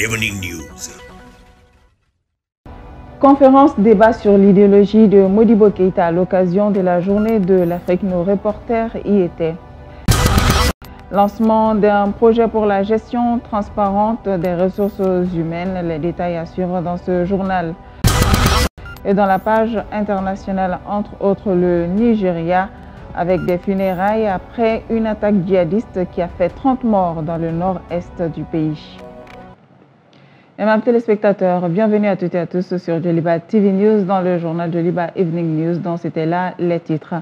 Evening News. Conférence débat sur l'idéologie de Modibo Keïta à l'occasion de la journée de l'Afrique. Nos reporters y étaient. Lancement d'un projet pour la gestion transparente des ressources humaines. Les détails à suivre dans ce journal. Et dans la page internationale, entre autres, le Nigeria, avec des funérailles après une attaque djihadiste qui a fait 30 morts dans le nord-est du pays. Mesdames, téléspectateurs, bienvenue à toutes et à tous sur Joliba TV News dans le journal Joliba Evening News, dont c'était là les titres.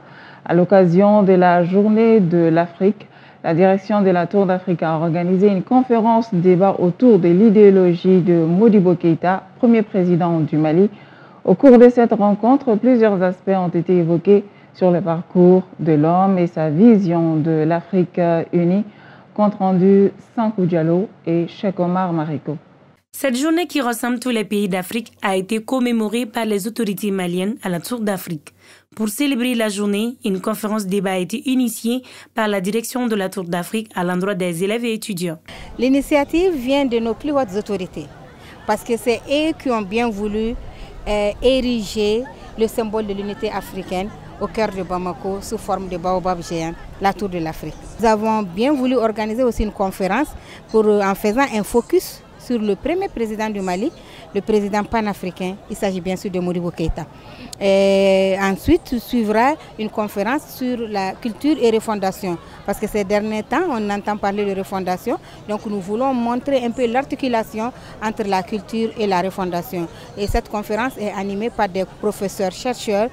À l'occasion de la journée de l'Afrique, la direction de la Tour d'Afrique a organisé une conférence débat autour de l'idéologie de Modibo Keïta, premier président du Mali. Au cours de cette rencontre, plusieurs aspects ont été évoqués sur le parcours de l'homme et sa vision de l'Afrique unie. Compte rendu Sankou Diallo et Cheikh Omar Mariko. Cette journée qui rassemble tous les pays d'Afrique a été commémorée par les autorités maliennes à la Tour d'Afrique. Pour célébrer la journée, une conférence débat a été initiée par la direction de la Tour d'Afrique à l'endroit des élèves et étudiants. L'initiative vient de nos plus hautes autorités parce que c'est eux qui ont bien voulu ériger le symbole de l'unité africaine au cœur de Bamako sous forme de baobab géant, la Tour de l'Afrique. Nous avons bien voulu organiser aussi une conférence en faisant un focus sur le premier président du Mali, le président panafricain. Il s'agit bien sûr de Modibo Keïta. Et ensuite suivra une conférence sur la culture et refondation. Parce que ces derniers temps, on entend parler de refondation. Donc nous voulons montrer un peu l'articulation entre la culture et la refondation. Et cette conférence est animée par des professeurs chercheurs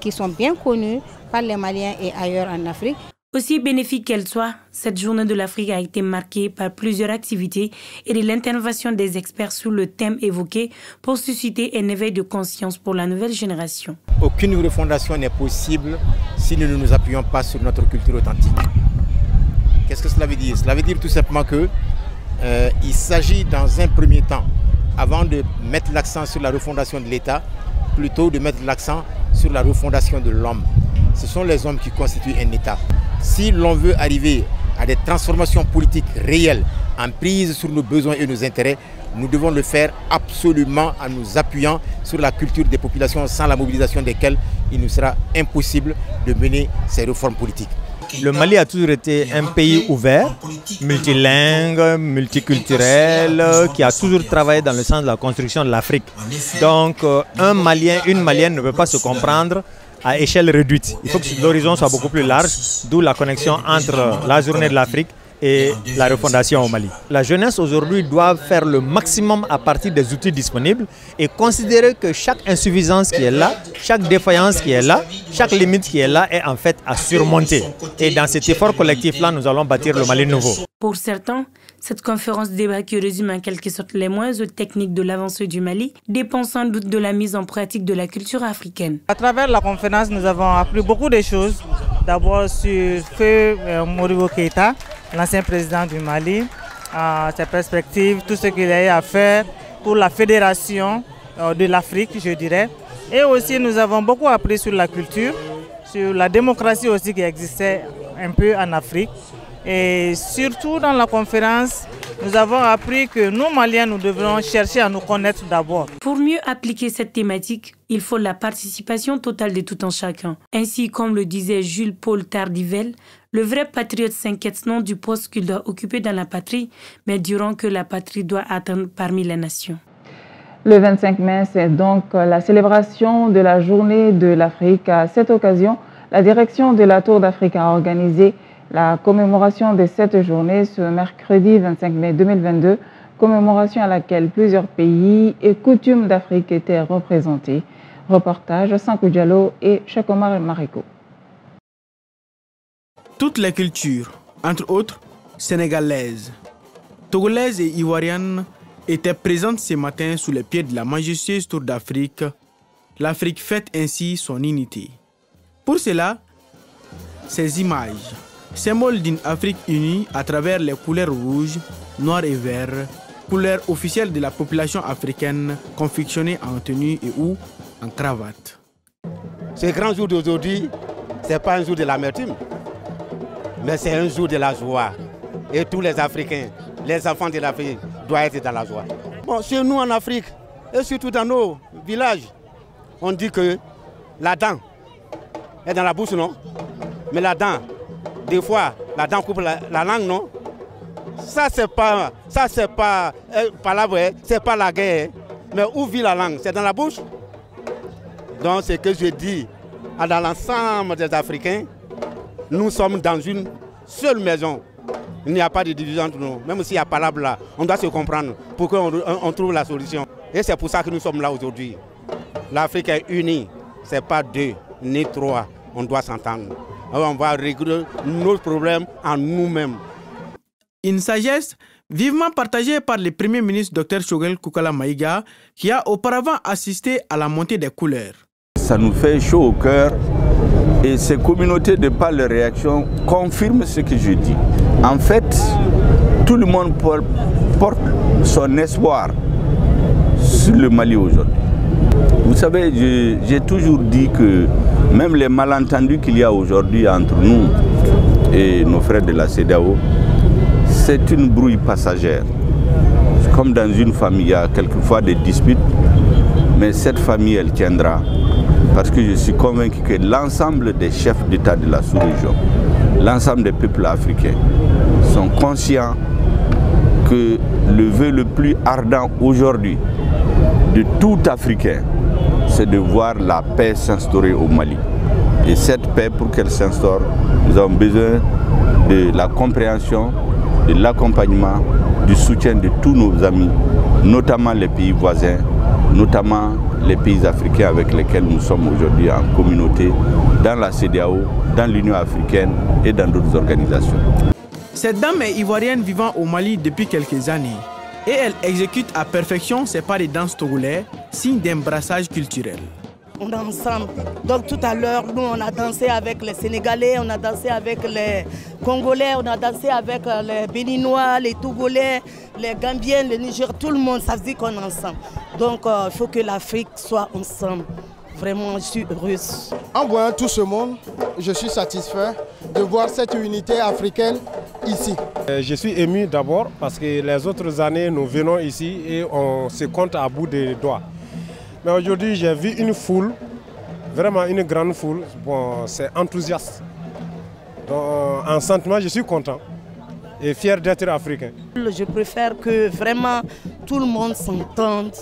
qui sont bien connus par les Maliens et ailleurs en Afrique. Aussi bénéfique qu'elle soit, cette journée de l'Afrique a été marquée par plusieurs activités et de l'intervention des experts sur le thème évoqué pour susciter un éveil de conscience pour la nouvelle génération. Aucune refondation n'est possible si nous ne nous appuyons pas sur notre culture authentique. Qu'est-ce que cela veut dire? Cela veut dire tout simplement qu'il s'agit dans un premier temps, avant de mettre l'accent sur la refondation de l'État, plutôt de mettre l'accent sur la refondation de l'homme. Ce sont les hommes qui constituent un État. Si l'on veut arriver à des transformations politiques réelles, en prise sur nos besoins et nos intérêts, nous devons le faire absolument en nous appuyant sur la culture des populations sans la mobilisation desquelles il nous sera impossible de mener ces réformes politiques. Le Mali a toujours été un pays ouvert, multilingue, multiculturel, qui a toujours travaillé dans le sens de la construction de l'Afrique. Donc un Malien, une Malienne ne peut pas se comprendre à échelle réduite. Il faut que l'horizon soit beaucoup plus large, d'où la connexion entre la journée de l'Afrique et la refondation au Mali. La jeunesse aujourd'hui doit faire le maximum à partir des outils disponibles et considérer que chaque insuffisance qui est là, chaque défaillance qui est là, chaque limite qui est là est en fait à surmonter. Et dans cet effort collectif-là, nous allons bâtir le Mali nouveau. Pour certains, cette conférence débat qui résume en quelque sorte les moindres techniques de l'avancée du Mali dépend sans doute de la mise en pratique de la culture africaine. À travers la conférence, nous avons appris beaucoup de choses. D'abord sur Feu Modibo Keïta, l'ancien président du Mali, ses perspectives, tout ce qu'il a eu à faire pour la fédération de l'Afrique, je dirais. Et aussi, nous avons beaucoup appris sur la culture, sur la démocratie aussi qui existait un peu en Afrique. Et surtout dans la conférence, nous avons appris que nous, Maliens, nous devrons chercher à nous connaître d'abord. Pour mieux appliquer cette thématique, il faut la participation totale de tout un chacun. Ainsi, comme le disait Jules-Paul Tardivel, le vrai patriote s'inquiète non du poste qu'il doit occuper dans la patrie, mais du rang que la patrie doit atteindre parmi les nations. Le 25 mai, c'est donc la célébration de la journée de l'Afrique. À cette occasion, la direction de la Tour d'Afrique a organisé la commémoration de cette journée ce mercredi 25 mai 2022, commémoration à laquelle plusieurs pays et coutumes d'Afrique étaient représentés. Reportage Sankou Diallo et Cheikh Omar Mariko. Toutes les cultures, entre autres sénégalaises, togolaises et ivoiriennes, étaient présentes ce matin sous les pieds de la majestueuse Tour d'Afrique. L'Afrique fête ainsi son unité. Pour cela, ces images, symbole d'une Afrique unie à travers les couleurs rouge, noir et vert, couleurs officielles de la population africaine confectionnées en tenue et ou en cravate. Ce grand jour d'aujourd'hui, ce n'est pas un jour de l'amertume, mais c'est un jour de la joie. Et tous les Africains, les enfants de l'Afrique, doit être dans la joie. Bon, chez nous en Afrique, et surtout dans nos villages, on dit que la dent est dans la bouche, non? Mais la dent, des fois, la dent coupe la langue, non? Ça, c'est pas palabre, c'est pas la guerre. Mais où vit la langue? C'est dans la bouche? Donc, ce que je dis dans l'ensemble des Africains, nous sommes dans une seule maison. Il n'y a pas de division entre nous. Même s'il y a palabre là, on doit se comprendre pour qu'on trouve la solution. Et c'est pour ça que nous sommes là aujourd'hui. L'Afrique est unie. Ce n'est pas 2 ni 3. On doit s'entendre. On va régler nos problèmes en nous-mêmes. Une sagesse vivement partagée par le Premier ministre Dr Choguel Koukala Maïga, qui a auparavant assisté à la montée des couleurs. Ça nous fait chaud au cœur et ces communautés, de par leur réaction, confirment ce que je dis. En fait, tout le monde porte son espoir sur le Mali aujourd'hui. Vous savez, j'ai toujours dit que même les malentendus qu'il y a aujourd'hui entre nous et nos frères de la CEDEAO, c'est une brouille passagère. Comme dans une famille, il y a quelquefois des disputes, mais cette famille, elle tiendra. Parce que je suis convaincu que l'ensemble des chefs d'État de la sous-région, l'ensemble des peuples africains sont conscients que le vœu le plus ardent aujourd'hui de tout Africain, c'est de voir la paix s'instaurer au Mali. Et cette paix, pour qu'elle s'instaure, nous avons besoin de la compréhension, de l'accompagnement, du soutien de tous nos amis, notamment les pays voisins, notamment les pays africains avec lesquels nous sommes aujourd'hui en communauté, dans la CEDEAO, dans l'Union africaine et dans d'autres organisations. Cette dame est ivoirienne vivant au Mali depuis quelques années et elle exécute à perfection ses pas de danse togolais, signe d'un brassage culturel. On est ensemble. Donc tout à l'heure, nous on a dansé avec les Sénégalais, on a dansé avec les Congolais, on a dansé avec les Béninois, les Togolais, les Gambiens, les Nigériens, tout le monde, ça veut dire qu'on est ensemble. Donc il faut que l'Afrique soit ensemble. Vraiment, je suis heureuse. En voyant tout ce monde, je suis satisfait de voir cette unité africaine ici. Je suis ému d'abord parce que les autres années, nous venons ici et on se compte à bout des doigts. Mais aujourd'hui, j'ai vu une foule, vraiment une grande foule. Bon, c'est enthousiaste. Donc, en sentiment, je suis content et fier d'être africain. Je préfère que vraiment tout le monde s'entende,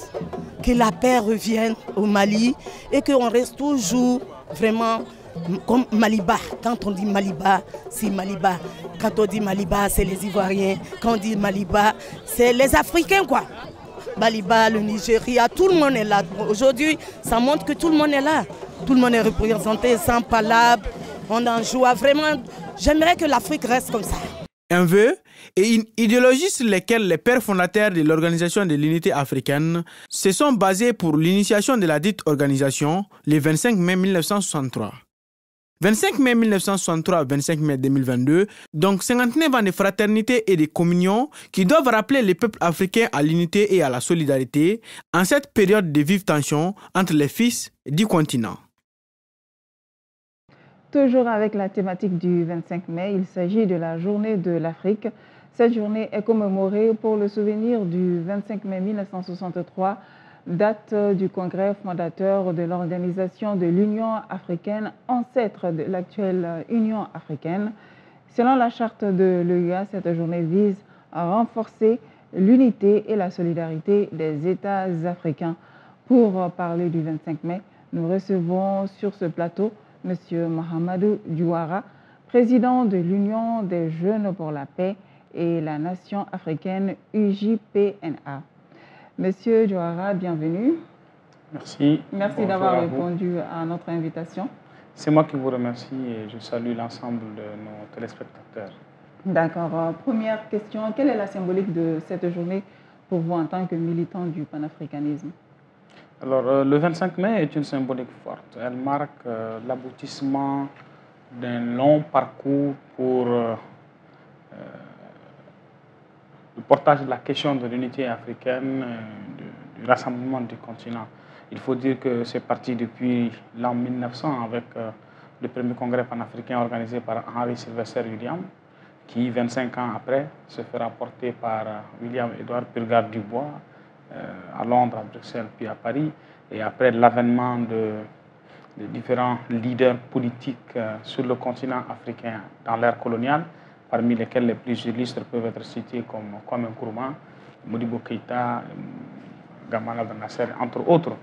que la paix revienne au Mali et qu'on reste toujours vraiment comme Maliba. Quand on dit Maliba, c'est Maliba. Quand on dit Maliba, c'est les Ivoiriens. Quand on dit Maliba, c'est les Africains, quoi. Maliba, le Nigeria, tout le monde est là. Aujourd'hui, ça montre que tout le monde est là. Tout le monde est représenté sans palabre. On en joue. Vraiment, j'aimerais que l'Afrique reste comme ça. Un vœu et une idéologie sur lesquelles les pères fondateurs de l'Organisation de l'Unité africaine se sont basés pour l'initiation de la dite organisation le 25 mai 1963. 25 mai 1963, 25 mai 2022, donc 59 ans de fraternité et de communion qui doivent rappeler les peuples africains à l'unité et à la solidarité en cette période de vive tension entre les fils du continent. Toujours avec la thématique du 25 mai, il s'agit de la journée de l'Afrique. Cette journée est commémorée pour le souvenir du 25 mai 1963, date du congrès fondateur de l'Organisation de l'Union africaine, ancêtre de l'actuelle Union africaine. Selon la charte de l'OUA, cette journée vise à renforcer l'unité et la solidarité des États africains. Pour parler du 25 mai, nous recevons sur ce plateau M. Mohamedou Diouara, président de l'Union des jeunes pour la paix et la nation africaine UJPNA. Monsieur Diouara, bienvenue. Merci. Merci d'avoir répondu à notre invitation. C'est moi qui vous remercie et je salue l'ensemble de nos téléspectateurs. D'accord. Première question, quelle est la symbolique de cette journée pour vous en tant que militant du panafricanisme? Alors, le 25 mai est une symbolique forte. Elle marque l'aboutissement d'un long parcours pour le portage de la question de l'unité africaine, du rassemblement du continent. Il faut dire que c'est parti depuis l'an 1900 avec le premier congrès panafricain organisé par Henry Sylvester Williams, qui 25 ans après se fera porter par William Edouard Purgard Dubois à Londres, à Bruxelles, puis à Paris. Et après l'avènement de différents leaders politiques sur le continent africain dans l'ère coloniale, parmi lesquels les plus illustres peuvent être cités comme Kwame Nkrumah, Modibo Keïta, Gamal Abdel Nasser, entre autres.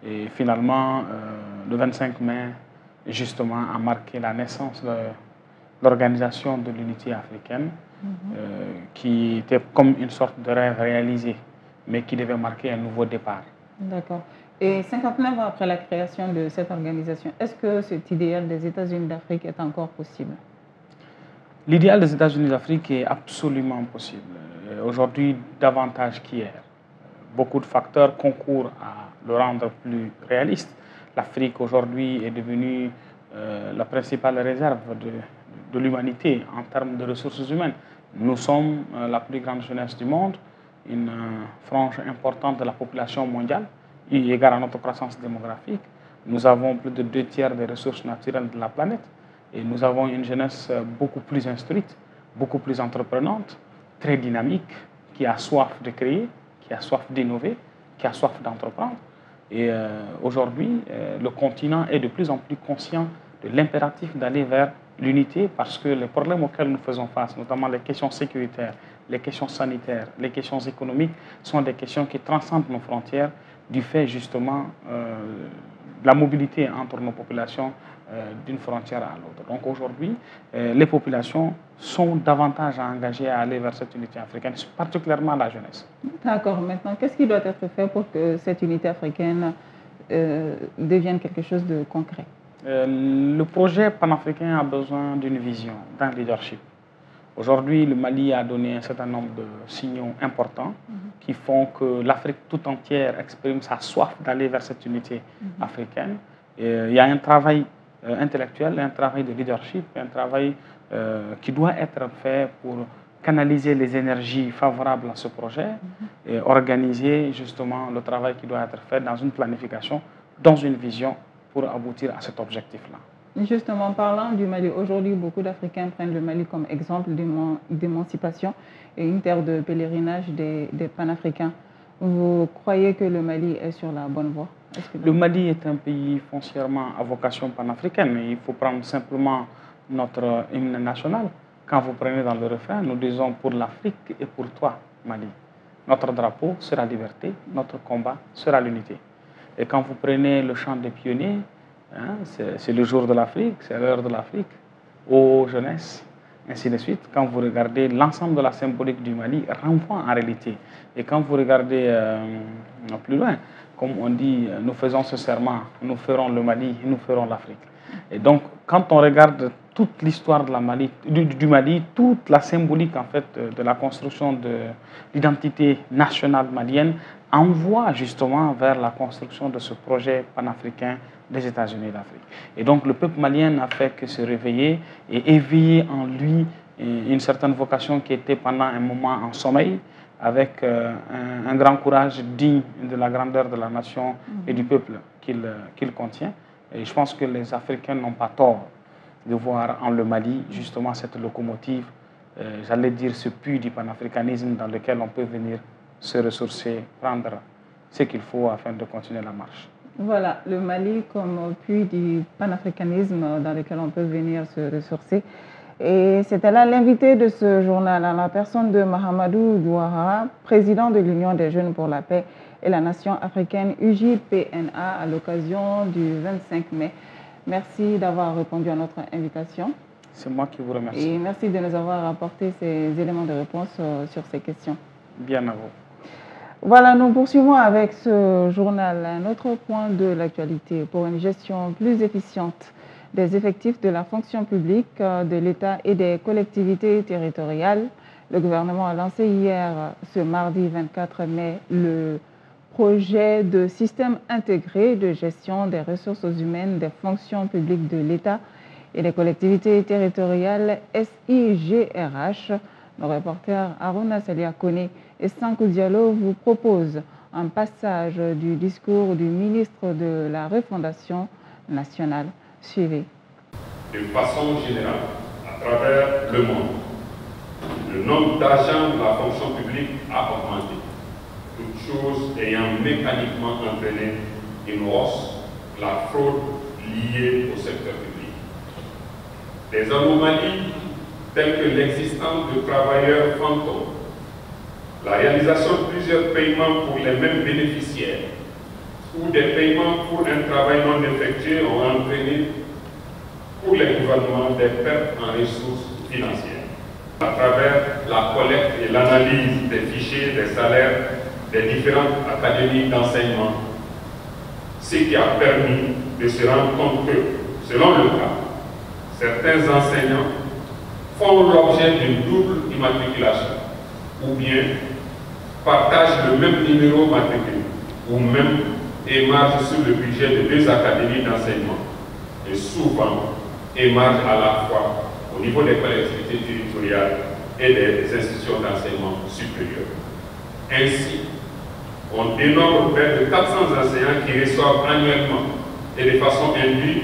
Et finalement, le 25 mai, justement, a marqué la naissance de l'Organisation de l'Unité africaine, qui était comme une sorte de rêve réalisé, mais qui devait marquer un nouveau départ. D'accord. Et 59 ans après la création de cette organisation, est-ce que cet idéal des États-Unis d'Afrique est encore possible? L'idéal des États-Unis d'Afrique est absolument possible. Aujourd'hui, davantage qu'hier. Beaucoup de facteurs concourent à le rendre plus réaliste. L'Afrique aujourd'hui est devenue la principale réserve de l'humanité en termes de ressources humaines. Nous sommes la plus grande jeunesse du monde, une frange importante de la population mondiale, eu égard à notre croissance démographique. Nous avons plus de 2/3 des ressources naturelles de la planète et nous avons une jeunesse beaucoup plus instruite, beaucoup plus entreprenante, très dynamique, qui a soif de créer, qui a soif d'innover, qui a soif d'entreprendre. Et aujourd'hui, le continent est de plus en plus conscient de l'impératif d'aller vers l'unité parce que les problèmes auxquels nous faisons face, notamment les questions sécuritaires, les questions sanitaires, les questions économiques, sont des questions qui transcendent nos frontières du fait justement de la mobilité entre nos populations d'une frontière à l'autre. Donc aujourd'hui, les populations sont davantage engagées à aller vers cette unité africaine, particulièrement la jeunesse. D'accord. Maintenant, qu'est-ce qui doit être fait pour que cette unité africaine devienne quelque chose de concret? Le projet panafricain a besoin d'une vision, d'un leadership. Aujourd'hui, le Mali a donné un certain nombre de signaux importants qui font que l'Afrique tout entière exprime sa soif d'aller vers cette unité africaine. Et il y a un travail intellectuel, un travail de leadership, un travail qui doit être fait pour canaliser les énergies favorables à ce projet et organiser justement le travail qui doit être fait dans une planification, dans une vision pour aboutir à cet objectif-là. Justement, parlant du Mali, aujourd'hui, beaucoup d'Africains prennent le Mali comme exemple d'émancipation et une terre de pèlerinage des panafricains. Vous croyez que le Mali est sur la bonne voie? Le Mali est un pays foncièrement à vocation panafricaine. Il faut prendre simplement notre hymne national. Quand vous prenez dans le refrain, nous disons « pour l'Afrique et pour toi, Mali ». Notre drapeau sera liberté, notre combat sera l'unité. Et quand vous prenez le chant des pionniers, c'est le jour de l'Afrique, c'est l'heure de l'Afrique, ô jeunesse, ainsi de suite. Quand vous regardez l'ensemble de la symbolique du Mali, renvoie en réalité. Et quand vous regardez plus loin, comme on dit, nous faisons ce serment, nous ferons le Mali, nous ferons l'Afrique. Et donc, quand on regarde toute l'histoire du Mali, toute la symbolique en fait de la construction de l'identité nationale malienne, envoie justement vers la construction de ce projet panafricain des États-Unis d'Afrique. Et donc le peuple malien n'a fait que se réveiller et éveiller en lui une certaine vocation qui était pendant un moment en sommeil, avec un grand courage digne de la grandeur de la nation et du peuple qu'il contient. Et je pense que les Africains n'ont pas tort de voir en le Mali justement cette locomotive, j'allais dire ce puits du panafricanisme dans lequel on peut venir se ressourcer, prendre ce qu'il faut afin de continuer la marche. Voilà, le Mali comme puits du panafricanisme dans lequel on peut venir se ressourcer. Et c'était là l'invité de ce journal, à la personne de Mahamadou Douara, président de l'Union des jeunes pour la paix et la nation africaine UJPNA à l'occasion du 25 mai. Merci d'avoir répondu à notre invitation. C'est moi qui vous remercie. Et merci de nous avoir apporté ces éléments de réponse sur ces questions. Bien à vous. Voilà, nous poursuivons avec ce journal. Un autre point de l'actualité pour une gestion plus efficiente des effectifs de la fonction publique, de l'État et des collectivités territoriales. Le gouvernement a lancé hier, ce mardi 24 mai, le projet de système intégré de gestion des ressources humaines des fonctions publiques de l'État et des collectivités territoriales, SIGRH. Le reporter Aruna Salia-Kone et Sankou Diallo vous proposent un passage du discours du ministre de la Refondation nationale. Suivez. De façon générale, à travers le monde, Le nombre d'agents de la fonction publique a augmenté, toute chose ayant mécaniquement entraîné une hausse de la fraude liée au secteur public. Des anomalies telles que l'existence de travailleurs fantômes, la réalisation de plusieurs paiements pour les mêmes bénéficiaires ou des paiements pour un travail non effectué ont entraîné pour les gouvernements des pertes en ressources financières. À travers la collecte et l'analyse des fichiers des salaires des différentes académies d'enseignement, ce qui a permis de se rendre compte que, selon le cas, certains enseignants font l'objet d'une double immatriculation ou bien partagent le même numéro matricule ou même émargent sur le budget de deux académies d'enseignement et souvent émargent à la fois au niveau des collectivités territoriales et des institutions d'enseignement supérieur. Ainsi, on dénombre près de 400 enseignants qui reçoivent annuellement et de façon indue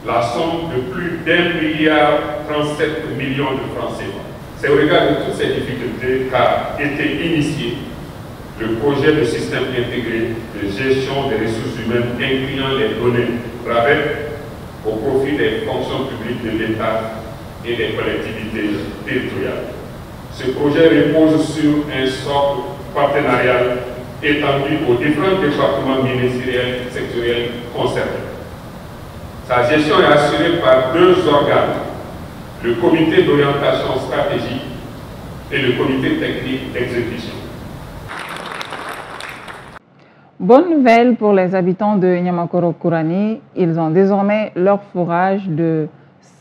la somme de plus d'1,37 milliard de francs CFA. C'est au regard de toutes ces difficultés qu'a été initié le projet de système intégré de gestion des ressources humaines incluant les données RAVEC au profit des fonctions publiques de l'État et des collectivités territoriales. Ce projet repose sur un socle partenarial étendu aux différents départements ministériels sectoriels concernés. Sa gestion est assurée par deux organes, le comité d'orientation stratégique et le comité technique d'exécution. Bonne nouvelle pour les habitants de Niamakoro-Kourani, ils ont désormais leur forage de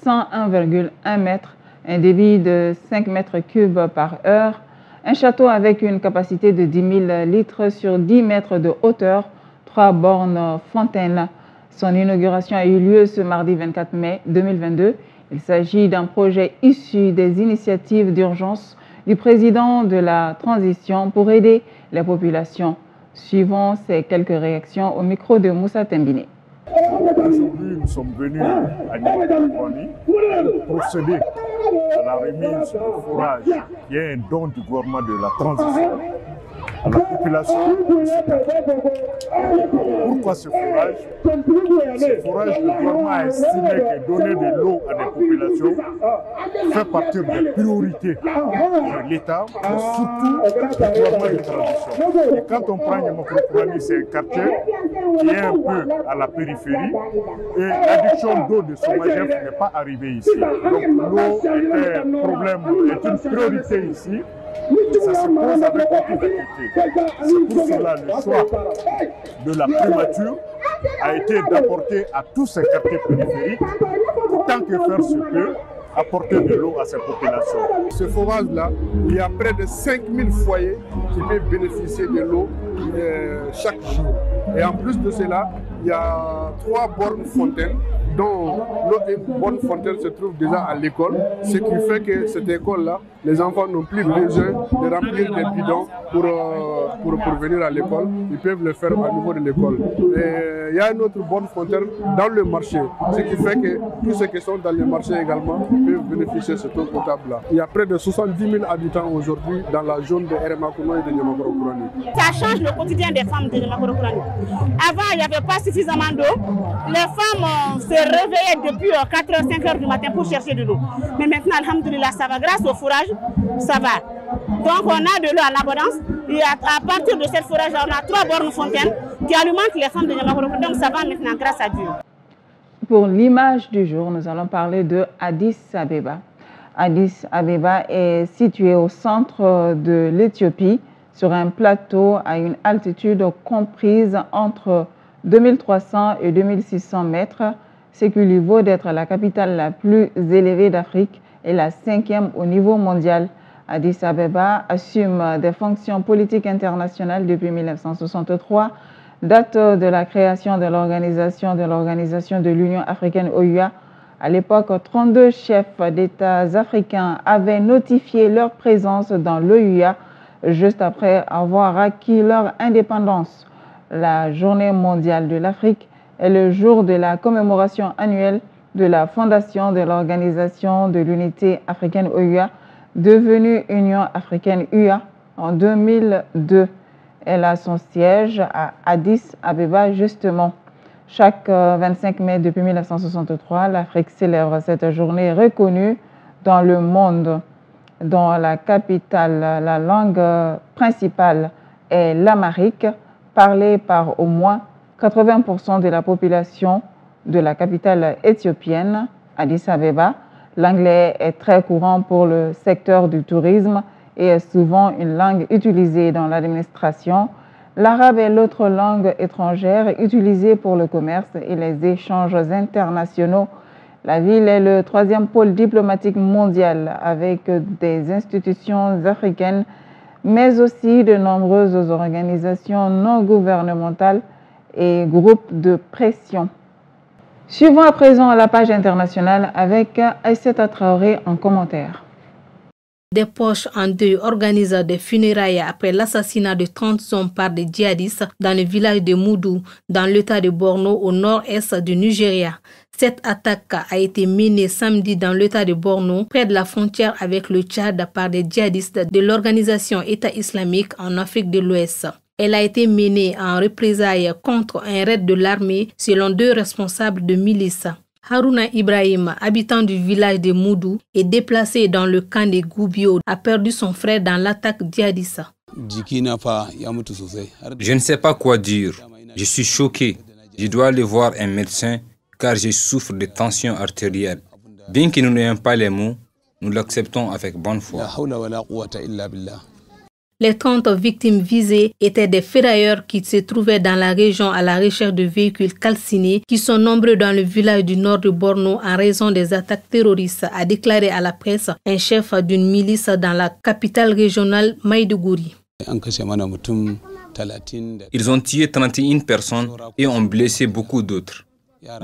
101,1 mètres, un débit de 5 mètres cubes par heure, un château avec une capacité de 10 000 litres sur 10 mètres de hauteur, 3 bornes fontaines. Son inauguration a eu lieu ce mardi 24 mai 2022. Il s'agit d'un projet issu des initiatives d'urgence du président de la transition pour aider les populations. Suivons ces quelques réactions au micro de Moussa Tembine. Aujourd'hui, nous sommes venus à Niamakoro-Kourani pour procéder à la remise du forage qui est un don du gouvernement de la transition à la population. Pourquoi ce forage? Ce forage, le gouvernement a estimé que donner de l'eau à des populations fait partie des priorités de l'État, mais surtout du gouvernement de transition. Et quand on prend Niamakoro-Kourani, c'est un quartier qui est un peu à la périphérie et l'adduction d'eau de Somagef n'est pas arrivée ici. Donc l'eau est un problème, est une priorité ici. Ça se pose avec beaucoup d'équité. C'est pour cela le choix de la primature a été d'apporter à tous ces quartiers périphériques, tant que faire se peut, apporter de l'eau à ces populations. Ce forage-là, il y a près de 5000 foyers qui peuvent bénéficier de l'eau chaque jour. Et en plus de cela, il y a 3 bornes fontaines, dont une bonne fontaine se trouve déjà à l'école, ce qui fait que cette école-là, les enfants n'ont plus besoin de remplir des bidons pour venir à l'école, ils peuvent le faire au niveau de l'école. Et il y a une autre bonne fontaine dans le marché, ce qui fait que tous ceux qui sont dans le marché également peuvent bénéficier de cette eau potable-là. Il y a près de 70 000 habitants aujourd'hui dans la zone de Erema-Kouno et de Niamakoro-Kourani. Ça change le quotidien des femmes de Niamakoro-Kourani. Avant, il n'y avait pas suffisamment d'eau. Les femmes se réveillaient depuis 4h, 5h du matin pour chercher de l'eau. Mais maintenant, alhamdoulilah, ça va. Grâce au fourrage, ça va. Donc on a de l'eau à l'abondance. Et à partir de cette forage, on a 3 bornes fontaines qui alimentent les femmes de Niamakoro-Kourani. Donc ça va maintenant grâce à Dieu. Pour l'image du jour, nous allons parler de Addis Abeba. Addis Abeba est situé au centre de l'Éthiopie, sur un plateau à une altitude comprise entre 2300 et 2600 mètres, ce qui lui vaut d'être la capitale la plus élevée d'Afrique et la 5e au niveau mondial. Addis Abeba assume des fonctions politiques internationales depuis 1963, date de la création de l'Organisation de l'Union africaine OUA. À l'époque, 32 chefs d'États africains avaient notifié leur présence dans l'OUA juste après avoir acquis leur indépendance. La Journée mondiale de l'Afrique est le jour de la commémoration annuelle de la fondation de l'Organisation de l'Unité africaine OUA devenue Union africaine UA en 2002. Elle a son siège à Addis Abeba, justement. Chaque 25 mai depuis 1963, l'Afrique célèbre cette journée reconnue dans le monde. Dans la capitale, la langue principale est l'amharique, parlée par au moins 80% de la population de la capitale éthiopienne, Addis Abeba. L'anglais est très courant pour le secteur du tourisme et est souvent une langue utilisée dans l'administration. L'arabe est l'autre langue étrangère utilisée pour le commerce et les échanges internationaux. La ville est le 3e pôle diplomatique mondial avec des institutions africaines, mais aussi de nombreuses organisations non gouvernementales et groupes de pression. Suivons à présent la page internationale avec Aïssata Traoré en commentaire. Des poches en deuil organisent des funérailles après l'assassinat de 30 hommes par des djihadistes dans le village de Moudou, dans l'état de Borno, au nord-est du Nigeria. Cette attaque a été menée samedi dans l'état de Borno, près de la frontière avec le Tchad, par des djihadistes de l'organisation État islamique en Afrique de l'Ouest. Elle a été menée en représailles contre un raid de l'armée, selon 2 responsables de milices. Haruna Ibrahim, habitant du village de Moudou, est déplacé dans le camp de Goubio, a perdu son frère dans l'attaque djihadiste. Je ne sais pas quoi dire. Je suis choqué. Je dois aller voir un médecin car je souffre de tension artérielle. Bien que nous n'ayons pas les mots, nous l'acceptons avec bonne foi. Les 30 victimes visées étaient des ferrailleurs qui se trouvaient dans la région à la recherche de véhicules calcinés qui sont nombreux dans le village du nord de Borno en raison des attaques terroristes, a déclaré à la presse un chef d'une milice dans la capitale régionale Maïdougouri. Ils ont tué 31 personnes et ont blessé beaucoup d'autres.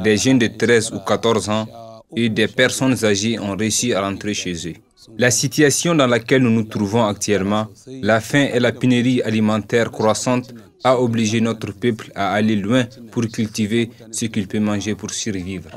Des jeunes de 13 ou 14 ans et des personnes âgées ont réussi à rentrer chez eux. La situation dans laquelle nous nous trouvons actuellement, la faim et la pénurie alimentaire croissante, a obligé notre peuple à aller loin pour cultiver ce qu'il peut manger pour survivre.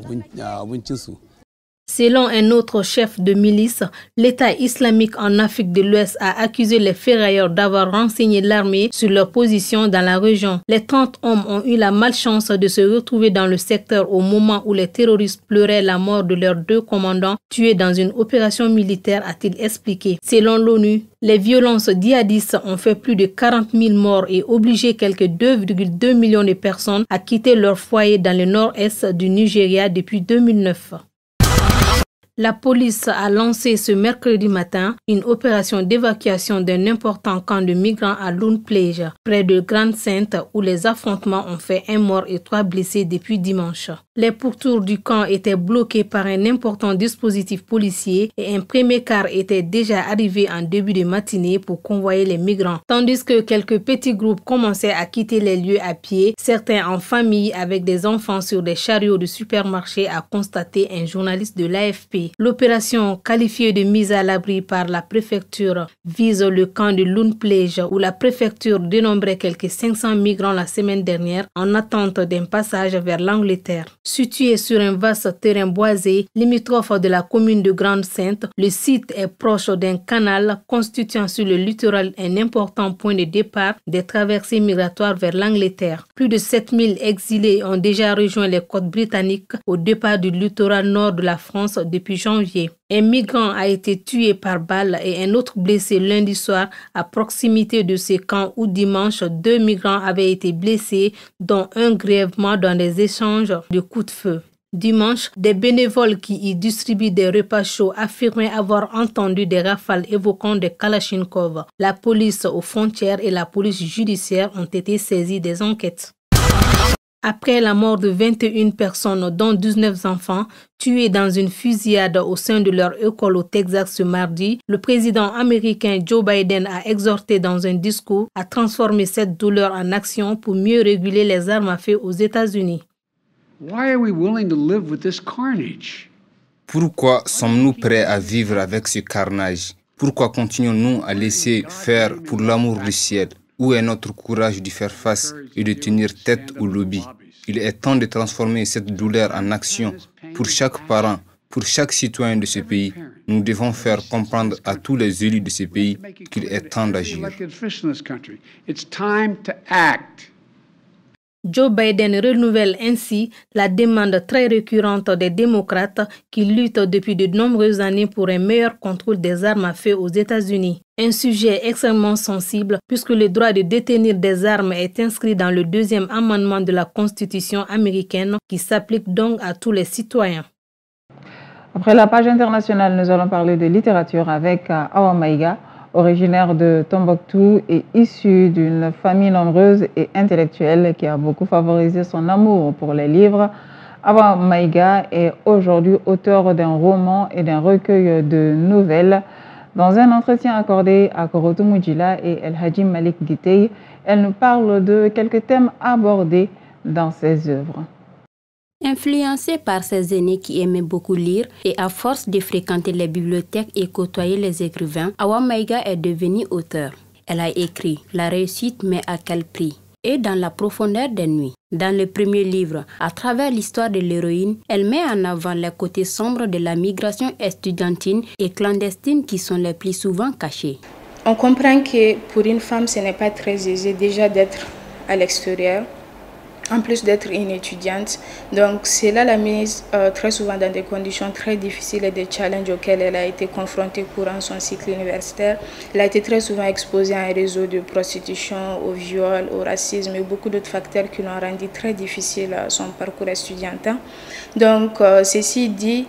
Selon un autre chef de milice, l'État islamique en Afrique de l'Ouest a accusé les ferrailleurs d'avoir renseigné l'armée sur leur position dans la région. Les 30 hommes ont eu la malchance de se retrouver dans le secteur au moment où les terroristes pleuraient la mort de leurs 2 commandants tués dans une opération militaire, a-t-il expliqué. Selon l'ONU, les violences djihadistes ont fait plus de 40 000 morts et obligé quelques 2,2 millions de personnes à quitter leur foyer dans le nord-est du Nigeria depuis 2009. La police a lancé ce mercredi matin une opération d'évacuation d'un important camp de migrants à Lune Plage, près de Grande-Sainte, où les affrontements ont fait 1 mort et 3 blessés depuis dimanche. Les pourtours du camp étaient bloqués par un important dispositif policier et un premier car était déjà arrivé en début de matinée pour convoyer les migrants. Tandis que quelques petits groupes commençaient à quitter les lieux à pied, certains en famille avec des enfants sur des chariots de supermarché, a constaté un journaliste de l'AFP. L'opération, qualifiée de mise à l'abri par la préfecture, vise le camp de Lune Plage où la préfecture dénombrait quelques 500 migrants la semaine dernière en attente d'un passage vers l'Angleterre. Situé sur un vaste terrain boisé, limitrophe de la commune de Grande-Sainte, le site est proche d'un canal constituant sur le littoral un important point de départ des traversées migratoires vers l'Angleterre. Plus de 7000 exilés ont déjà rejoint les côtes britanniques au départ du littoral nord de la France depuis janvier. Un migrant a été tué par balle et un autre blessé lundi soir à proximité de ce camp où dimanche 2 migrants avaient été blessés, dont un grièvement dans des échanges de coups de feu. Dimanche, des bénévoles qui y distribuent des repas chauds affirmaient avoir entendu des rafales évoquant des kalachnikovs. La police aux frontières et la police judiciaire ont été saisies des enquêtes. Après la mort de 21 personnes, dont 19 enfants, tués dans une fusillade au sein de leur école au Texas ce mardi, le président américain Joe Biden a exhorté dans un discours à transformer cette douleur en action pour mieux réguler les armes à feu aux États-Unis. Pourquoi sommes-nous prêts à vivre avec ce carnage? Pourquoi continuons-nous à laisser faire pour l'amour du ciel? Où est notre courage de faire face et de tenir tête au lobby? Il est temps de transformer cette douleur en action pour chaque parent, Pour chaque citoyen de ce pays, nous devons faire comprendre à tous les élus de ce pays qu'il est temps d'agir. Joe Biden renouvelle ainsi la demande très récurrente des démocrates qui luttent depuis de nombreuses années pour un meilleur contrôle des armes à feu aux États-Unis. Un sujet extrêmement sensible puisque le droit de détenir des armes est inscrit dans le 2e amendement de la Constitution américaine qui s'applique donc à tous les citoyens. Après la page internationale, nous allons parler de littérature avec Awa Maïga, originaire de Tombouctou et issue d'une famille nombreuse et intellectuelle qui a beaucoup favorisé son amour pour les livres. Awa Maïga est aujourd'hui auteur d'un roman et d'un recueil de nouvelles. Dans un entretien accordé à Korotou Moudjila et El Hadji Malik Guitey, elle nous parle de quelques thèmes abordés dans ses œuvres. Influencée par ses aînés qui aimaient beaucoup lire et à force de fréquenter les bibliothèques et côtoyer les écrivains, Awa Maïga est devenue auteure. Elle a écrit « La réussite, mais à quel prix ?» et « Dans la profondeur des nuits ». Dans le premier livre, à travers l'histoire de l'héroïne, elle met en avant les côtés sombres de la migration estudiantine et clandestine qui sont les plus souvent cachés. On comprend que pour une femme, ce n'est pas très aisé déjà d'être à l'extérieur, en plus d'être une étudiante. Donc cela l'a mise très souvent dans des conditions très difficiles et des challenges auxquels elle a été confrontée courant son cycle universitaire. Elle a été très souvent exposée à un réseau de prostitution, au viol, au racisme et beaucoup d'autres facteurs qui l'ont rendu très difficile son parcours estudiantin. Donc ceci dit,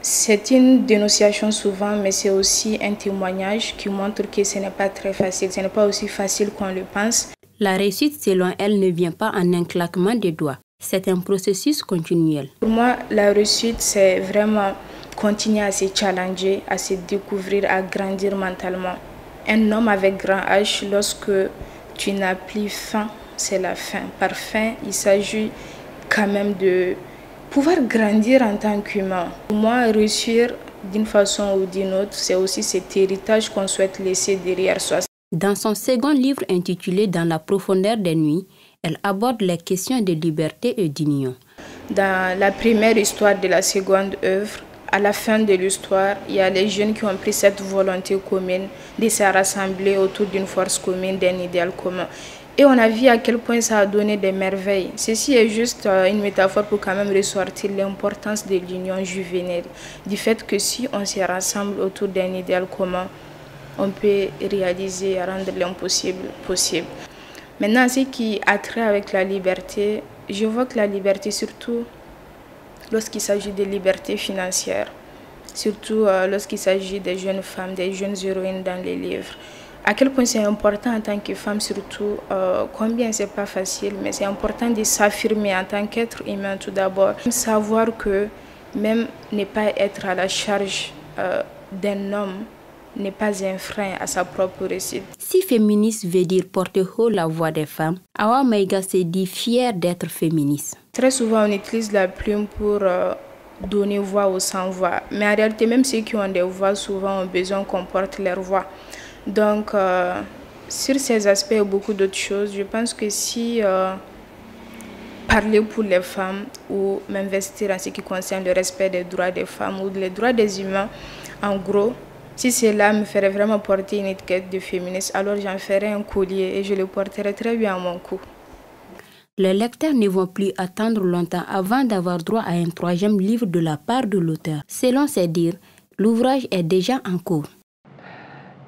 c'est une dénonciation souvent, mais c'est aussi un témoignage qui montre que ce n'est pas très facile, ce n'est pas aussi facile qu'on le pense. La réussite, selon elle, ne vient pas en un claquement de doigts. C'est un processus continuel. Pour moi, la réussite, c'est vraiment continuer à se challenger, à se découvrir, à grandir mentalement. Un homme avec grand H, lorsque tu n'as plus faim, c'est la fin. Par fin, il s'agit quand même de pouvoir grandir en tant qu'humain. Pour moi, réussir d'une façon ou d'une autre, c'est aussi cet héritage qu'on souhaite laisser derrière soi. Dans son second livre intitulé « Dans la profondeur des nuits », elle aborde les questions de liberté et d'union. Dans la première histoire de la seconde œuvre, à la fin de l'histoire, il y a les jeunes qui ont pris cette volonté commune de se rassembler autour d'une force commune, d'un idéal commun. Et on a vu à quel point ça a donné des merveilles. Ceci est juste une métaphore pour quand même ressortir l'importance de l'union juvénile, du fait que si on se rassemble autour d'un idéal commun, on peut réaliser et rendre l'impossible possible. Maintenant, ce qui a trait avec la liberté, je vois que la liberté, surtout lorsqu'il s'agit de liberté financière, surtout lorsqu'il s'agit des jeunes femmes, des jeunes héroïnes dans les livres, à quel point c'est important en tant que femme, surtout combien c'est pas facile, mais c'est important de s'affirmer en tant qu'être humain tout d'abord. Savoir que même ne pas être à la charge d'un homme n'est pas un frein à sa propre réussite. Si féministe veut dire porter haut la voix des femmes, Awa Maïga s'est dit fière d'être féministe. Très souvent, on utilise la plume pour donner voix aux sans-voix. Mais en réalité, même ceux qui ont des voix, souvent ont besoin qu'on porte leur voix. Donc, sur ces aspects et beaucoup d'autres choses, je pense que si parler pour les femmes ou m'investir en ce qui concerne le respect des droits des femmes ou des droits des humains, en gros, si cela me ferait vraiment porter une étiquette de féministe, alors j'en ferais un collier et je le porterais très bien à mon cou. Les lecteurs ne vont plus attendre longtemps avant d'avoir droit à un 3e livre de la part de l'auteur. Selon ses dires, l'ouvrage est déjà en cours.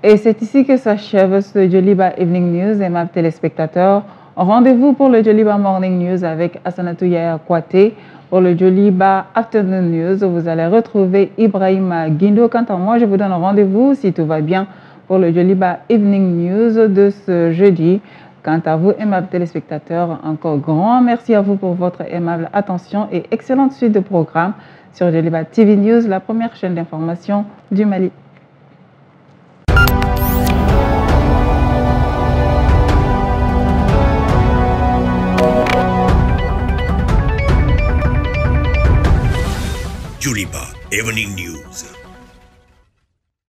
Et c'est ici que s'achève ce Djoliba Evening News. Aimables téléspectateurs, rendez-vous pour le Djoliba Morning News avec Assanatou Yaya Kouaté. Pour le Djoliba Afternoon News, vous allez retrouver Ibrahima Guindo. Quant à moi, je vous donne rendez-vous, si tout va bien, pour le Djoliba Evening News de ce jeudi. Quant à vous, aimables téléspectateurs, encore grand merci à vous pour votre aimable attention et excellente suite de programmes sur Djoliba TV News, la première chaîne d'information du Mali. Djoliba Evening News.